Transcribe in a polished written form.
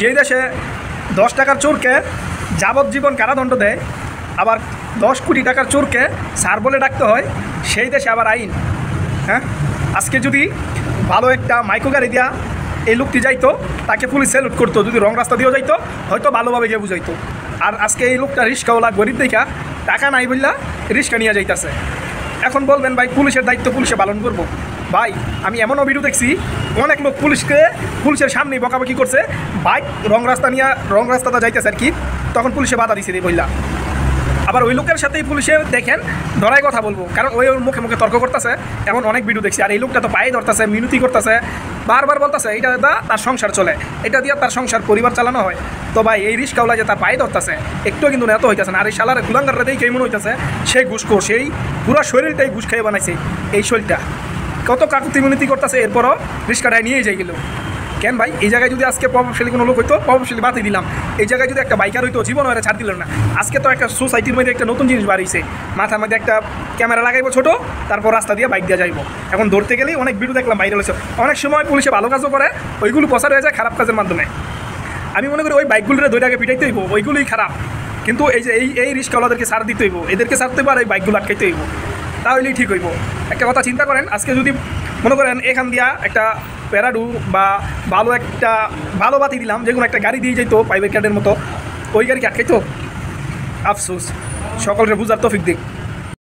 যেই দেশে 10 টাকার চোরকে যাবজ্জীবন কারাদণ্ড দেয়, আবার 10 কোটি টাকার চোরকে স্যার বলে ডাকতে হয়, সেই দেশে আবার আইন। হ্যাঁ, আজকে যদি ভালো একটা মাইক্রো গাড়ি দিয়া এই লোকটি যাইতো, তাকে পুলিশ স্যালুট করতো। যদি রং রাস্তা দিয়েও যাইতো, হয়তো ভালোভাবে গিয়ে বুঝাইতো। আর আজকে এই লোকটা রিস্কাওয়ালা গরিব দেখা টাকা নাই বললা রিস্কা নিয়ে যাইতেছে। এখন বলবেন ভাই পুলিশের দায়িত্ব পুলিশে পালন করবো। ভাই আমি এমনও ভিডিও দেখছি, অনেক লোক পুলিশের সামনেই বকাবকি করছে, বাইক রং রাস্তাটা যাইতেছে আর কি, তখন পুলিশে বাধা দিছে রে বললা। আবার ওই লোকের সাথেই পুলিশে দেখেন ধরাই কথা বলবো, কারণ ওই ওর মুখে মুখে তর্ক করতেছে। এমন অনেক ভিডিও দেখছি। আর এই লোকটা তো পায়ে ধরতেছে, মিনতি করতেছে, বারবার বলতেছে এটা দা তার সংসার চলে, এটা দিয়ে তার সংসার পরিবার চালানো হয়। তো ভাই এই রিস্কাওয়ালা যে তার পায়ে ধরতেছে, একটু কিন্তু নেতো হইতেছে না। আর এই শালার গুলাঙ্গাররা দেখে মনে হইতেছে সেই ঘুষখোর, সেই পুরো শরীরটাই ঘুষ খেয়ে বানাইছে এই শরীরটা। কত কাকুতি মিনতি করতেছে, এরপরও রিস্কাটায় নিয়ে যাই গেল। কেন ভাই এই জায়গায় যদি আজকে প্রভাবশালী কোনো লোক হইতো, প্রভাবশালী বাতিল দিলাম। এই জায়গায় যদি একটা বাইকার হইতো, জীবন হয়ে ছাড় দিল না। আজকে তো একটা সোসাইটির মধ্যে একটা নতুন জিনিস বাড়িয়েছে, মাথার মধ্যে একটা ক্যামেরা লাগাইবো ছোট, তারপর রাস্তা দিয়ে বাইক দিয়ে যাইবো। এখন ধরতে গেলেই অনেক ভিডিও দেখলাম ভাইরাল হয়েছে। অনেক সময় পুলিশে ভালো কাজও করে, ওইগুলো প্রচার হয়ে যায় খারাপ কাজের মাধ্যমে। আমি মনে করি ওই বাইকগুলোর দইটাকে পিটাইতে হইব, ওইগুলোই খারাপ। কিন্তু এই যে এই রিস্কাওয়ালাদেরকে ছাড় দিতে হইব, এদেরকে ছাড়তে হইব, আর এই বাইকগুলো আটকাইতে হইব, তাহলেই ঠিক হইব। একটা কথা চিন্তা করেন, আজকে যদি মনে করেন এখান দিয়া একটা প্যারাডু বা ভালো বাতি দিলাম, যে কোনো একটা গাড়ি দিয়ে যাইতো প্রাইভেট কারের মতো, ওই গাড়িকে আটকাইতো। আফসোস, সকলের বুঝার তৌফিক দিক।